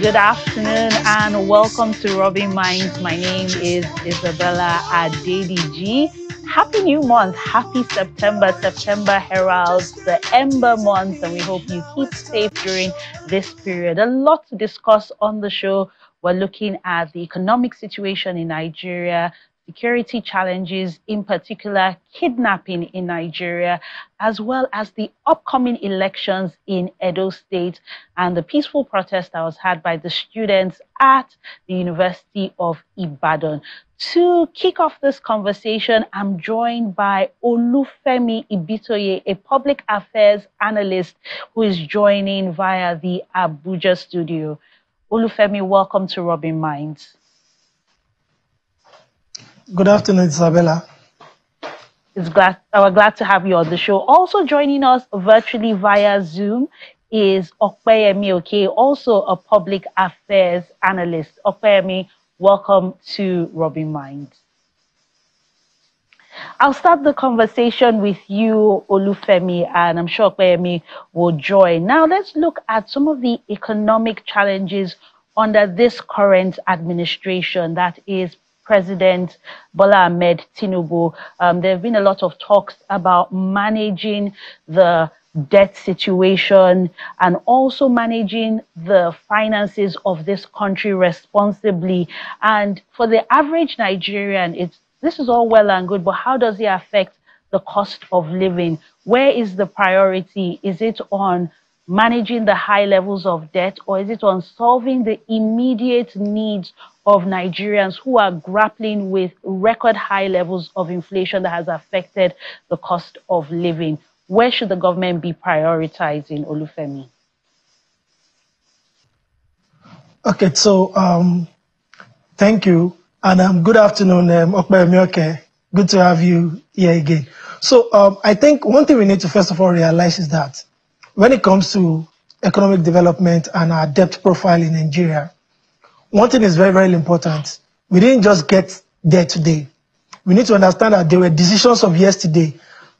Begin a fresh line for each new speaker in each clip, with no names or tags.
good afternoon, and welcome to Rubbin'minds. My name is Isabella Adediji. Happy new month, happy September. September heralds the Ember month, and we hope you keep safe during this period. A lot to discuss on the show. We're looking at the economic situation in Nigeria, security challenges, in particular kidnapping in Nigeria, as well as the upcoming elections in Edo State and the peaceful protest that was had by the students at the University of Ibadan. To kick off this conversation, I'm joined by Olufemi Ibitoye, a public affairs analyst who is joining via the Abuja studio. Olufemi, welcome to Rubbin'minds.
Good afternoon, Isabella.
We're glad to have you on the show. Also joining us virtually via Zoom is Okpeyemi Oke, also a public affairs analyst. Okpeyemi, welcome to Rubbin'minds. I'll start the conversation with you, Olufemi, and I'm sure Okpeyemi will join. Now, let's look at some of the economic challenges under this current administration, that is President Bola Ahmed Tinubu. There have been a lot of talks about managing the debt situation and also managing the finances of this country responsibly. And for the average Nigerian, this is all well and good, but how does it affect the cost of living? Where is the priority? Is it on managing the high levels of debt, or is it on solving the immediate needs of Nigerians who are grappling with record high levels of inflation that has affected the cost of living? Where should the government be prioritizing, Olufemi?
Okay, so thank you, and good afternoon, Okpeyemi Oke. Good to have you here again. So I think one thing we need to first of all realize is that when it comes to economic development and our debt profile in Nigeria, one thing is very, very important. We didn't just get there today. We need to understand that there were decisions of yesterday.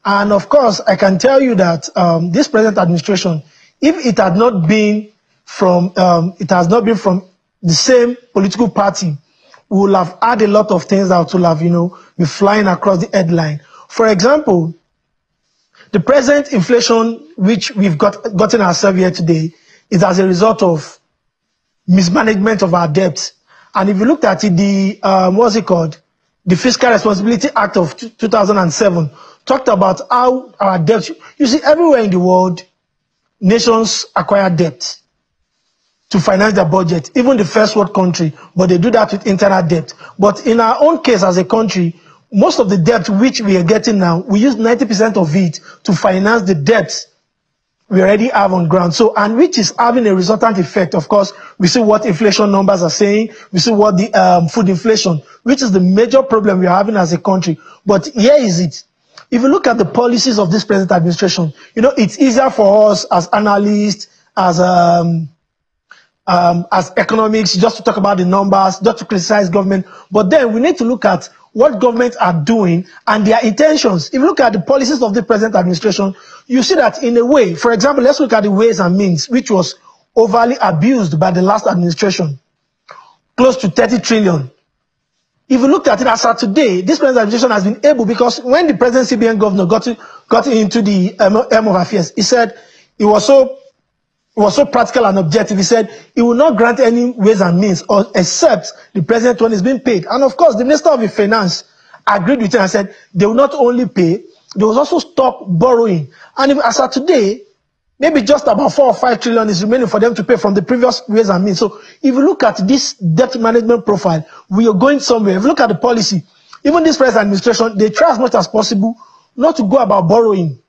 And of course, I can tell you that this present administration, if it had not been from, it has not been from the same political party, we will have had a lot of things that will have, be flying across the headline. For example, the present inflation which we've gotten ourselves here today is as a result of mismanagement of our debt. And if you looked at it, the Fiscal Responsibility Act of 2007 talked about how our debt, you see, everywhere in the world, nations acquire debt to finance their budget, even the first world country, but they do that with internal debt. But in our own case as a country, most of the debt which we are getting now, we use 90% of it to finance the debts we already have on ground. So, and which is having a resultant effect. Of course, we see what inflation numbers are saying. We see what the food inflation, which is the major problem we are having as a country. But here is it. If you look at the policies of this present administration, it's easier for us as analysts, as economics, just to talk about the numbers, just to criticize government. But then we need to look at what governments are doing and their intentions. If you look at the policies of the present administration, you see that in a way, for example, let's look at the ways and means, which was overly abused by the last administration, close to 30 trillion. If you look at it as of today, this present administration has been able, because when the present CBN governor got into the M of affairs, he said it was so practical and objective. He said he will not grant any ways and means except the present one is being paid. And of course, the Minister of Finance agreed with him and said they will not only pay, they will also stop borrowing. And as of today, maybe just about 4 or 5 trillion is remaining for them to pay from the previous ways and means. So if you look at this debt management profile, we are going somewhere. If you look at the policy, even this present administration, they try as much as possible not to go about borrowing.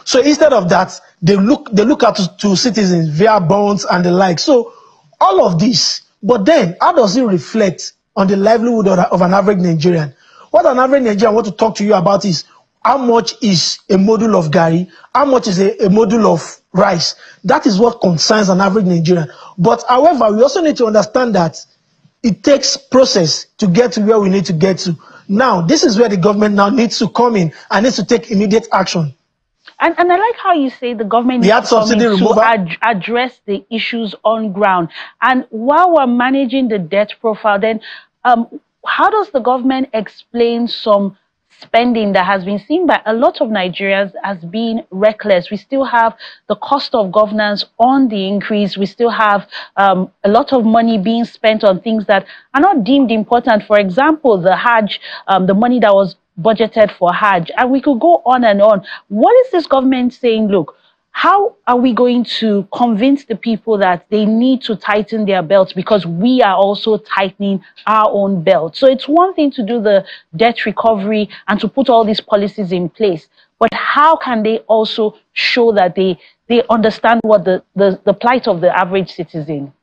So instead of that, they look at to citizens via bonds and the like. So all of this, but then how does it reflect on the livelihood of an average Nigerian? What an average Nigerian want to talk to you about is how much is a module of gari, how much is a module of rice. That is what concerns an average Nigerian. But however, we also need to understand that it takes process to get to where we need to get to. Now, this is where the government now needs to come in and needs to take immediate action.
And I like how you say the government needs to come in to address the issues on ground. And while we're managing the debt profile, then how does the government explain some spending that has been seen by a lot of Nigerians as being reckless? We still have the cost of governance on the increase. We still have a lot of money being spent on things that are not deemed important. For example, the Hajj, the money that was budgeted for Hajj, and we could go on and on. What is this government saying? Look, how are we going to convince the people that they need to tighten their belts because we are also tightening our own belt? So it's one thing to do the debt recovery and to put all these policies in place, but how can they also show that they understand what the plight of the average citizen?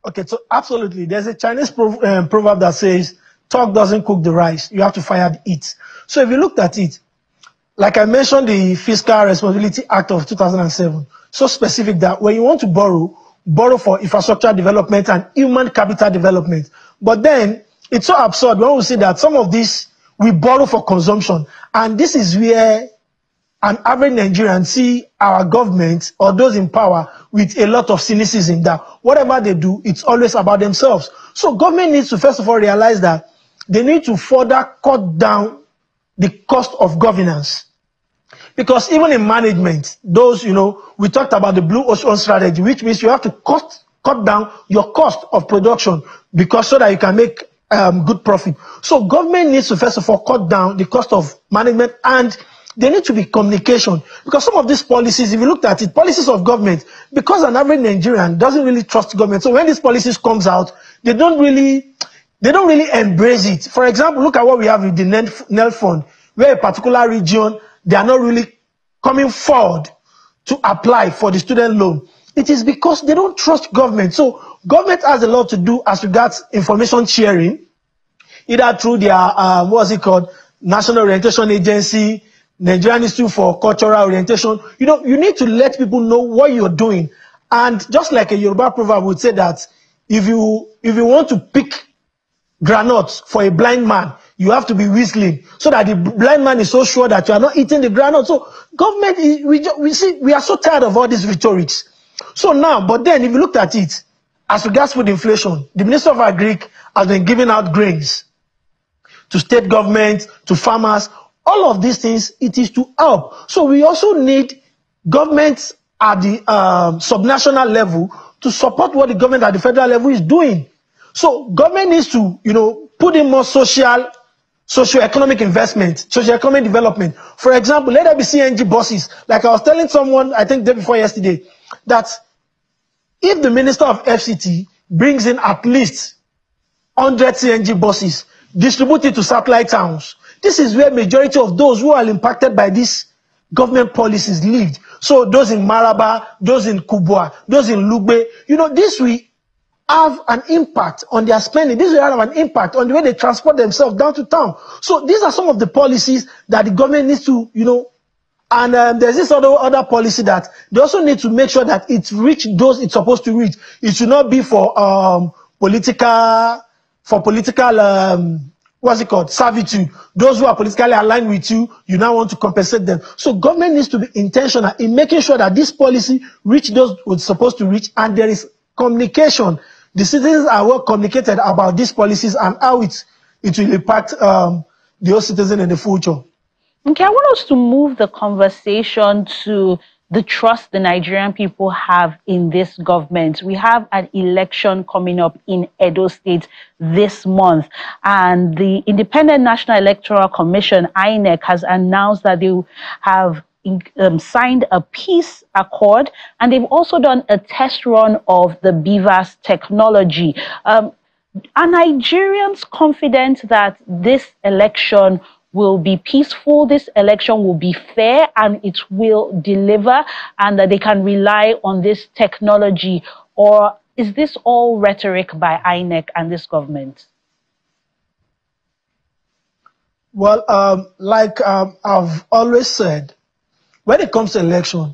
Okay, so absolutely. There's a Chinese proverb that says, talk doesn't cook the rice, you have to fire the heat. So if you looked at it, like I mentioned, the Fiscal Responsibility Act of 2007, so specific that when you want to borrow for infrastructure development and human capital development. But then it's so absurd when we see that some of this we borrow for consumption. And this is where an average Nigerian see our government or those in power with a lot of cynicism that whatever they do, it's always about themselves. So government needs to first of all realize that they need to further cut down the cost of governance. Because even in management, those, we talked about the blue ocean strategy, which means you have to cut down your cost of production because so that you can make good profit. So government needs to first of all cut down the cost of management, and there need to be communication. Because some of these policies, if you looked at it, policies of government, because an average Nigerian doesn't really trust government. So when these policies comes out, they don't really embrace it. For example, look at what we have with the NEL fund, where a particular region, they are not really coming forward to apply for the student loan. It is because they don't trust government. So government has a lot to do as regards information sharing, either through their, National Orientation Agency, Nigerian Institute for Cultural Orientation. You need to let people know what you're doing. And just like a Yoruba proverb would say that if you want to pick granuts for a blind man, you have to be whistling so that the blind man is so sure that you are not eating the granite. So government, we are so tired of all these rhetorics. So now, but then if you looked at it, as regards food inflation, the Minister of Agric has been giving out grains to state governments, to farmers. All of these things, it is to help. So we also need governments at the subnational level to support what the government at the federal level is doing. So government needs to, put in more socio-economic investment, socio-economic development. For example, let there be CNG buses. Like I was telling someone, I think day before yesterday, that if the Minister of FCT brings in at least 100 CNG buses, distribute it to satellite towns, this is where majority of those who are impacted by these government policies live. So those in Maraba, those in Kubwa, those in Lugbe, this will have an impact on their spending. This will have an impact on the way they transport themselves down to town. So these are some of the policies that the government needs to, and there's this other policy that they also need to make sure that it reach those it's supposed to reach. It should not be for political servitude. Those who are politically aligned with you, you now want to compensate them. So government needs to be intentional in making sure that this policy reach those it's supposed to reach, and there is communication. The citizens are well communicated about these policies and how it will impact the whole citizen in the future.
Okay, I want us to move the conversation to the trust the Nigerian people have in this government. We have an election coming up in Edo State this month, and the Independent National Electoral Commission, INEC, has announced that they have signed a peace accord, and they've also done a test run of the BVAS technology. Are Nigerians confident that this election will be peaceful, this election will be fair, and it will deliver, and that they can rely on this technology? Or is this all rhetoric by INEC and this government?
Well, I've always said, when it comes to election,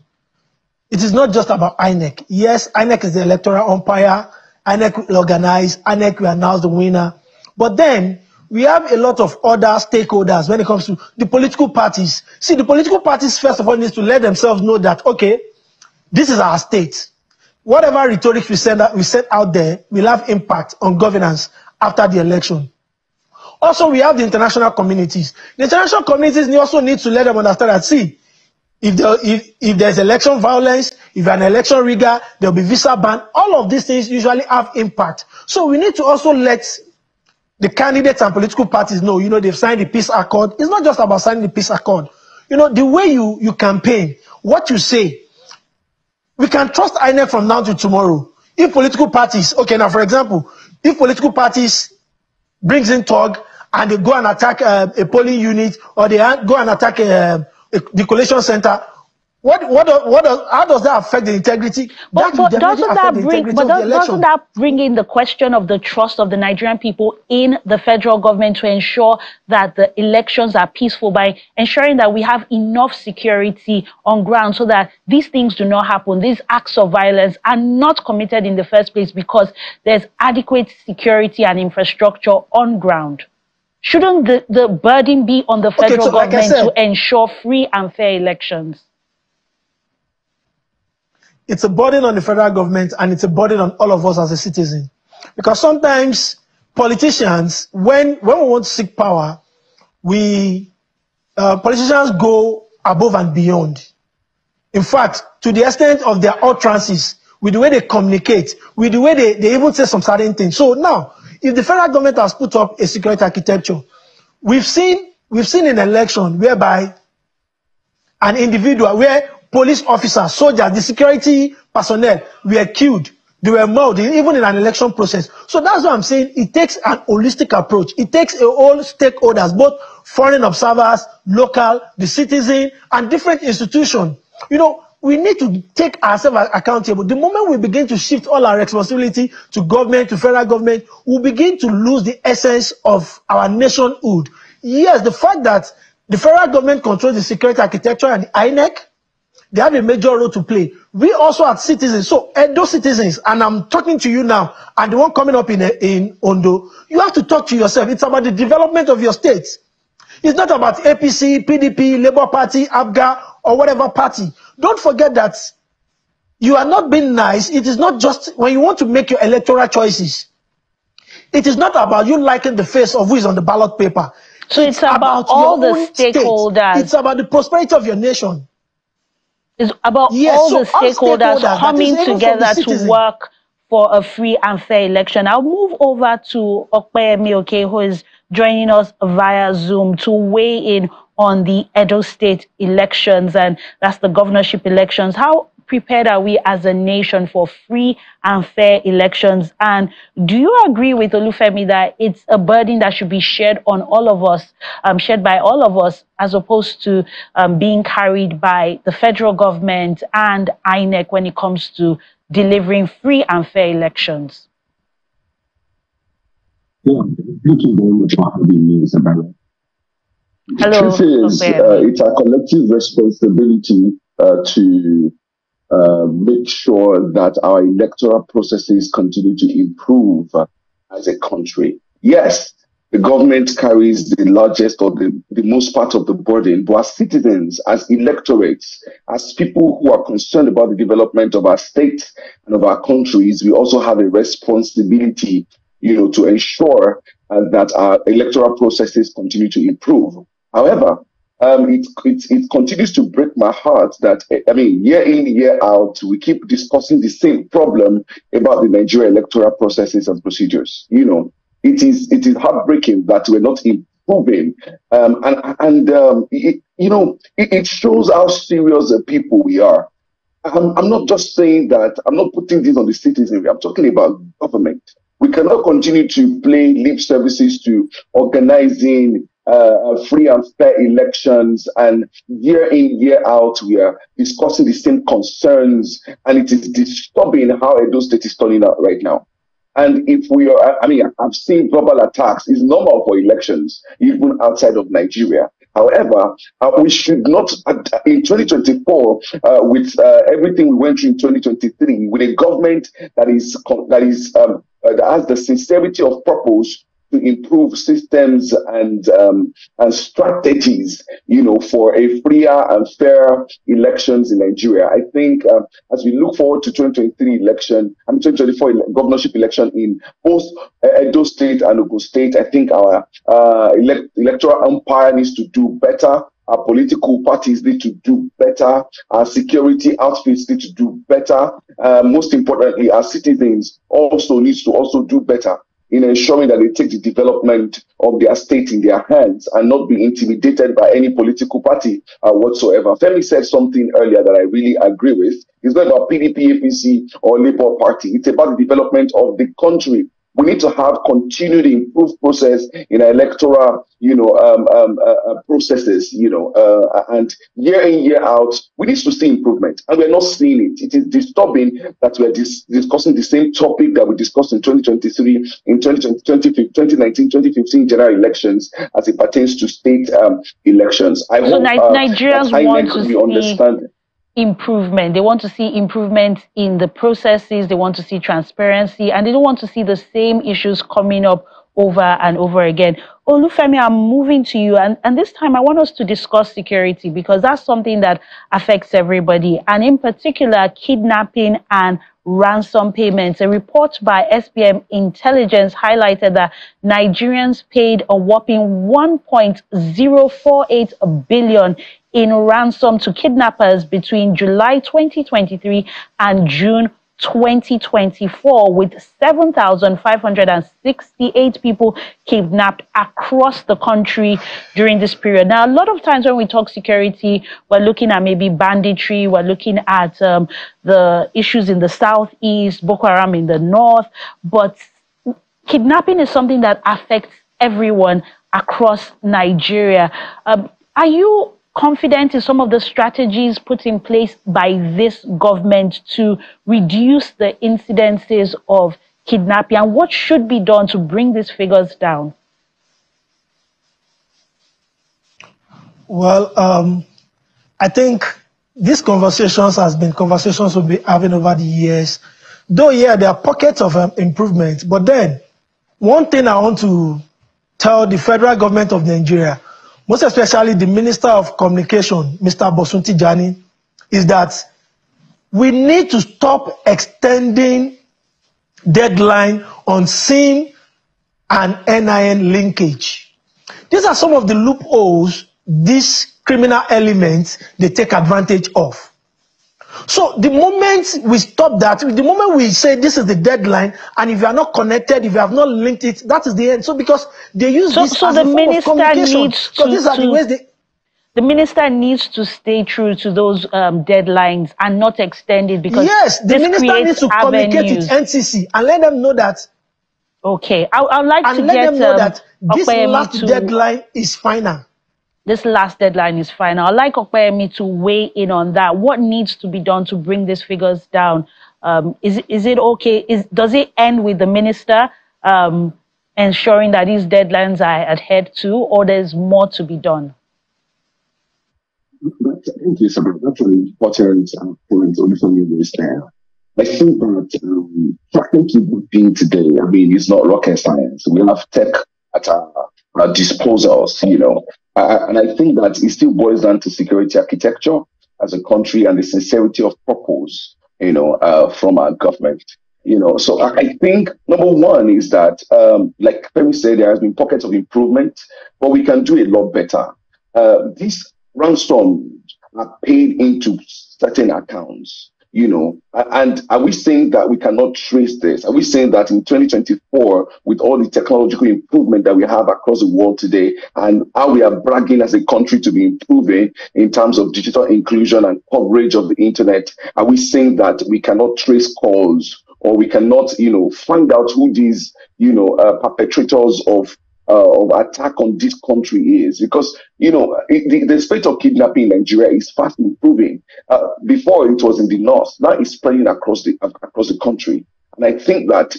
it is not just about INEC. Yes, INEC is the electoral umpire. INEC will organize. INEC will announce the winner. But then, we have a lot of other stakeholders when it comes to the political parties. See, the political parties, first of all, need to let themselves know that, okay, this is our state. Whatever rhetoric we send out there will have impact on governance after the election. Also, we have the international communities. The international communities also need to let them understand that, see, if there's election violence, if you're an election rigger, there'll be visa ban. All of these things usually have impact. So we need to also let the candidates and political parties know, they've signed the peace accord. It's not just about signing the peace accord. The way you campaign, what you say, we can trust INEC from now to tomorrow. If political parties, okay, now for example, if political parties brings in TOG and they go and attack a polling unit, or they go and attack the collation center, how does that affect the integrity?
But doesn't that bring in the question of the trust of the Nigerian people in the federal government to ensure that the elections are peaceful, by ensuring that we have enough security on ground so that these things do not happen, these acts of violence are not committed in the first place because there's adequate security and infrastructure on ground? Shouldn't the burden be on the federal government to ensure free and fair elections?
It's a burden on the federal government, and it's a burden on all of us as a citizen. Because sometimes politicians, when we want to seek power, politicians go above and beyond. In fact, to the extent of their utterances, with the way they communicate, with the way they even say some certain things. So now, if the federal government has put up a security architecture, we've seen an election whereby an individual, where police officers, soldiers, the security personnel were killed, they were mauled, even in an election process. So that's what I'm saying. It takes an holistic approach. It takes all stakeholders, both foreign observers, local, the citizen, and different institutions. We need to take ourselves accountable. The moment we begin to shift all our responsibility to government, to federal government, we'll begin to lose the essence of our nationhood. Yes, the fact that the federal government controls the security architecture and the INEC, they have a major role to play. We also are citizens. So, those citizens, and I'm talking to you now, and the one coming up in Ondo, you have to talk to yourself. It's about the development of your state. It's not about APC, PDP, Labour Party, ABGA, or whatever party. Don't forget that you are not being nice. It is not just when you want to make your electoral choices. It is not about you liking the face of who is on the ballot paper.
So it's about all the stakeholders.
State. It's about the prosperity of your nation.
It's about all the stakeholders coming together to work for a free and fair election. I'll move over to Okpeyemi, who is joining us via Zoom to weigh in on the Edo State elections, and that's the governorship elections. How prepared are we as a nation for free and fair elections? And do you agree with Olufemi that it's a burden that should be shared on all of us, shared by all of us, as opposed to being carried by the federal government and INEC when it comes to delivering free and fair elections?
Yeah, thank you very much for having me, Isabella.
Hello.
The truth is, it's our collective responsibility to make sure that our electoral processes continue to improve as a country. Yes, the government carries the largest or the most part of the burden, but as citizens, as electorates, as people who are concerned about the development of our states and of our countries, we also have a responsibility, to ensure that our electoral processes continue to improve. However, it continues to break my heart that, year in, year out, we keep discussing the same problem about the Nigeria electoral processes and procedures. It is heartbreaking that we're not improving. It shows how serious a people we are. I'm not just saying that, I'm not putting this on the citizenry, I'm talking about government. We cannot continue to play lip services to organizing free and fair elections, and year in, year out, we are discussing the same concerns, and it is disturbing how Edo State is turning out right now. And if we are, I've seen verbal attacks. It's normal for elections, even outside of Nigeria. However, we should not, in 2024, with everything we went through in 2023, with a government that has the sincerity of purpose to improve systems and strategies, for a freer and fair elections in Nigeria. I think as we look forward to 2023 election, 2024 governorship election in both Edo State and Ogun State, I think our electoral umpire needs to do better. Our political parties need to do better. Our security outfits need to do better. Most importantly, our citizens also needs to also do better in ensuring that they take the development of their state in their hands and not be intimidated by any political party whatsoever. Femi said something earlier that I really agree with. It's not about PDP, APC, or Labour Party. It's about the development of the country. We need to have continued improved process in electoral, processes, and year in, year out, we need to see improvement, and we're not seeing it. It is disturbing that we're discussing the same topic that we discussed in 2023, in 2019, 2015 general elections as it pertains to state elections. I hope
Nigerians want to see
understand
improvement. They want to see improvement in the processes. They want to see transparency, and they don't want to see the same issues coming up over and over again. Olufemi, I'm moving to you, and this time I want us to discuss security, because that's something that affects everybody, and in particular, kidnapping and ransom payments. A report by SPM Intelligence highlighted that Nigerians paid a whopping 1.048 billion in ransom to kidnappers between July 2023 and June 2024, with 7,568 people kidnapped across the country during this period. Now, a lot of times when we talk security, we're looking at maybe banditry, we're looking at the issues in the southeast, Boko Haram in the north, but kidnapping is something that affects everyone across Nigeria. Are you confident in some of the strategies put in place by this government to reduce the incidences of kidnapping, and what should be done to bring these figures down?
Well, I think these conversations has been conversations we've been having over the years. Though, yeah, there are pockets of improvement, but then one thing I want to tell the federal government of Nigeria, most especially the Minister of Communication, Mr. Bosun Tijani, is that we need to stop extending deadline on SIM and NIN linkage. These are some of the loopholes these criminal elements, they take advantage of. So the moment we stop that, the moment we say this is the deadline, and if you are not connected, if you have not linked it, that is the end. So because they use this as a form of communication. So these are the ways they...
The minister needs to stay true to those deadlines and not extend it, because
yes, the minister needs to communicate with NCC and let them know that.
Okay, I'd like to
let
get
them know that this last
to,
deadline is final.
This last deadline is final. I'd like Okpeyemi to weigh in on that. What needs to be done to bring these figures down? Is it okay? Does it end with the minister ensuring that these deadlines are adhered to, or there's more to be done?
Thank you, Sabrina. That's an important point Olufemi raised there. I think that tracking kidnapping today, I mean, it's not rocket science. We have tech at our disposals, and I think that it still boils down to security architecture as a country and the sincerity of purpose, from our government. So I think number one is that, like Femi said, there has been pockets of improvement, but we can do a lot better. These ransoms are paid into certain accounts, and are we saying that we cannot trace this? Are we saying that in 2024, with all the technological improvement that we have across the world today, and how we are bragging as a country to be improving in terms of digital inclusion and coverage of the internet, are we saying that we cannot trace calls, or we cannot, find out who these, perpetrators of attack on this country is? Because the state of kidnapping in Nigeria is fast improving. Before it was in the north, now it's spreading across the country, And I think that,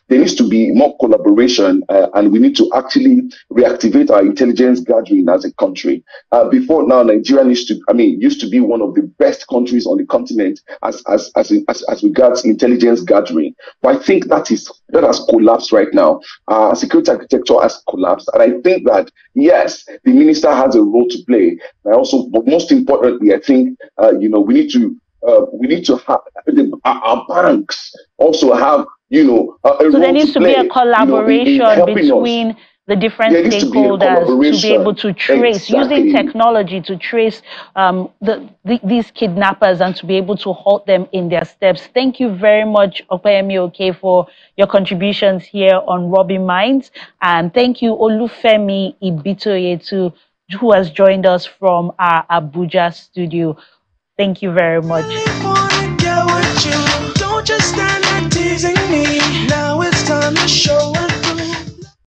there needs to be more collaboration, and we need to actually reactivate our intelligence gathering as a country. Before now, Nigeria used to be one of the best countries on the continent as regards intelligence gathering. But I think that has collapsed right now. Security architecture has collapsed. And I think that, yes, the minister has a role to play. But most importantly, I think, we need to have our banks also have,
so there needs to be a collaboration between the different stakeholders to be able to trace, using technology to trace these kidnappers and to be able to halt them in their steps. Thank you very much, Opeyemi Oke, for your contributions here on Rubbin'minds. And thank you, Olufemi Ibitoye, who has joined us from our Abuja studio. Thank you very much.
Don't just stand there teasing me. Now it's time to show